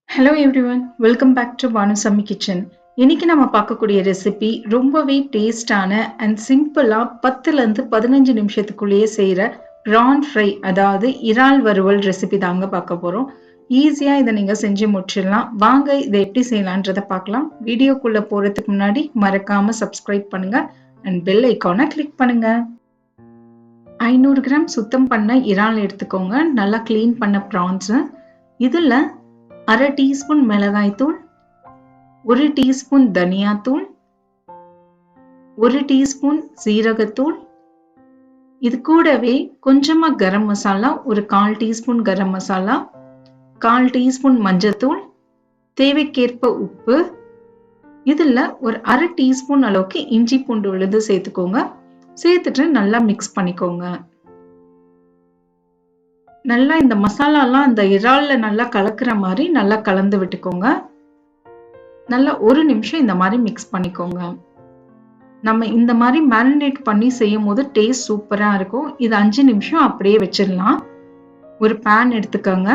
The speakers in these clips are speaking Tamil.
Hello everyone, welcome back to Banu Summy Kitchen. இன்னைக்கு நம்ம பார்க்கக்கூடிய ரெசிபி ரொம்பவே டேஸ்டான அண்ட் சிம்பிளா 10 ல இருந்து 15 நிமிஷத்துக்குள்ளேயே செய்யற prawn fry அதாவது இறால் வறுவல் ரெசிபி தாங்க பார்க்க போறோம். ஈஸியா இதை நீங்க செஞ்சு முடிச்சிடலாம். வாங்க இதை எப்படி செய்யலான்றதை பார்க்கலாம். வீடியோக்குள்ள போறதுக்கு முன்னாடி மறக்காம சப்ஸ்கிரைப் பண்ணுங்க அண்ட் பெல் ஐகானை கிளிக் பண்ணுங்க. 500 கிராம் சுத்தம் பண்ண இறால் எடுத்துக்கோங்க. நல்லா கிளீன் பண்ண ப்ரான்ஸ். இதுல அரை டீஸ்பூன் மிளகாய் தூள், 1 டீஸ்பூன் தனியா தூள், 1 டீஸ்பூன் சீரகத்தூள், இது கூடவே கொஞ்சமா கரம் மசாலா, ஒரு 1/4 டீஸ்பூன் கரம் மசாலா, 1/4 டீஸ்பூன் மஞ்சத்தூள், தேவைக்கேற்ப உப்பு, இதுல ஒரு அரை டீஸ்பூன் அளவுக்கு இஞ்சி பூண்டு விழுது சேர்த்துக்கோங்க. சேர்த்துட்டு நல்லா மிக்ஸ் பண்ணிக்கோங்க. நல்லா இந்த மசாலாலாம் அந்த இறால்ல நல்லா கலக்குற மாதிரி நல்லா கலந்து விட்டுக்கோங்க. நல்லா 1 நிமிஷம் இந்த மாதிரி மிக்ஸ் பண்ணிக்கோங்க. நம்ம இந்த மாதிரி மேரினேட் பண்ணி செய்யும் போது டேஸ்ட் சூப்பரா இருக்கும். இது 5 நிமிஷம் அப்படியே வச்சிடலாம். ஒரு பேன் எடுத்துக்கோங்க.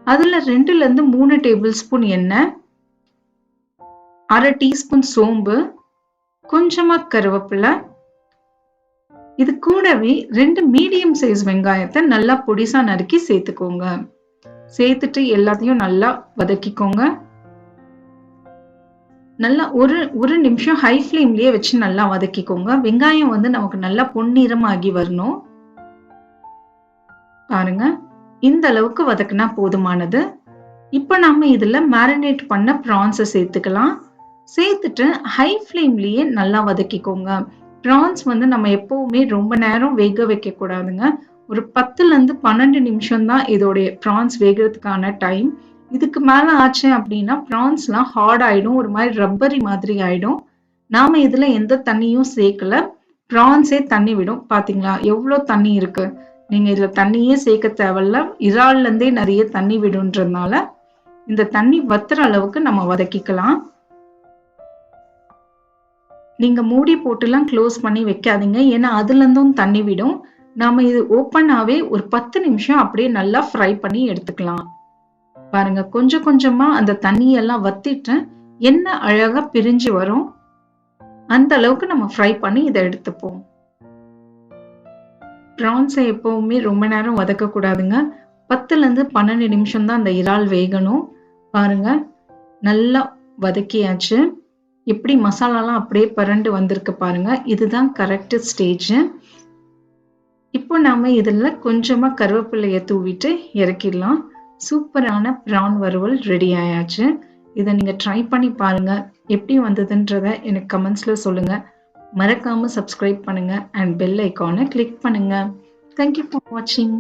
அதுல 2ல இருந்து 3 டேபிள் ஸ்பூன் எண்ணெய், அரை டீஸ்பூன் சோம்பு, கொஞ்சமா கருவேப்பிலை, இது கூடவே 2 மீடியம் சைஸ் வெங்காயத்தை நல்லா பொடிசா நறுக்கி சேர்த்துக்கோங்க. சேர்த்துட்டு எல்லாத்தையும் நல்லா வதக்கிக்கோங்க. நல்லா ஒரு நிமிஷம் ஹை ஃப்ளேம்லயே வச்சு நல்லா வதக்கிக்கோங்க. வெங்காயம் நமக்கு நல்லா பொன்னிறமாகி வரணும். பாருங்க, இந்த அளவுக்கு வதக்குனா போதுமானது. இப்ப நாம இதுல மேரினேட் பண்ண ப்ரான்ஸை சேர்த்துக்கலாம். சேர்த்துட்டு ஹை ஃப்ளேம்லயே நல்லா வதக்கிக்கோங்க. ப்ரான்ஸ் நம்ம எப்பவுமே ரொம்ப நேரம் வேக வைக்க கூடாதுங்க. ஒரு 10ல இருந்து 12 நிமிஷம் தான் இதோடைய ப்ரான்ஸ் வேகிறதுக்கான டைம். இதுக்கு மேல ஆச்சு அப்படின்னா ப்ரான்ஸ்லாம் ஹார்ட் ஆயிடும், ஒரு மாதிரி ரப்பரி மாதிரி ஆயிடும். நாம இதுல எந்த தண்ணியும் சேர்க்கல, ப்ரான்ஸே தண்ணி விடும். பாத்தீங்களா எவ்வளவு தண்ணி இருக்கு. நீங்க இதுல தண்ணியே சேர்க்க தேவையில்ல, இறால்ல இருந்தே நிறைய தண்ணி விடுன்றதுனால இந்த தண்ணி வத்துற அளவுக்கு நம்ம வதக்கிக்கலாம். நீங்க மூடி போட்டுலாம் க்ளோஸ் பண்ணி வைக்காதீங்க, ஏன்னா அதுல இருந்தும் தண்ணி விடும். நாம இது ஓப்பனாவே ஒரு 10 நிமிஷம் அப்படியே நல்லா ஃப்ரை பண்ணி எடுத்துக்கலாம். பாருங்க, கொஞ்சம் கொஞ்சமா அந்த தண்ணியெல்லாம் வத்திட்டு எண்ணெய் அழகா பிரிஞ்சு வரும். அந்த அளவுக்கு நம்ம ஃப்ரை பண்ணி இதை எடுத்துப்போம். ப்ரான்ஸை எப்பவுமே ரொம்ப நேரம் வதக்க கூடாதுங்க. 10ல இருந்து 12 நிமிஷம் தான் அந்த இறால் வேகணும். பாருங்க, நல்லா வதக்கியாச்சு. எப்படி மசாலாலாம் அப்படியே பரண்டு வந்திருக்கு பாருங்க. இதுதான் கரெக்ட் ஸ்டேஜ். இப்போ நாம இதுல கொஞ்சமா கருவேப்பிலையை தூவிட்டு இறக்கிடலாம். சூப்பரான பிரான் வறுவல் ரெடி ஆயாச்சு. இதை நீங்க ட்ரை பண்ணி பாருங்க. எப்படி வந்ததுன்றத எனக்கு கமெண்ட்ஸ்ல சொல்லுங்க. மறக்காம சப்ஸ்கிரைப் பண்ணுங்க அண்ட் பெல் ஐகானை கிளிக் பண்ணுங்க. தேங்க்யூ ஃபார் வாட்சிங்.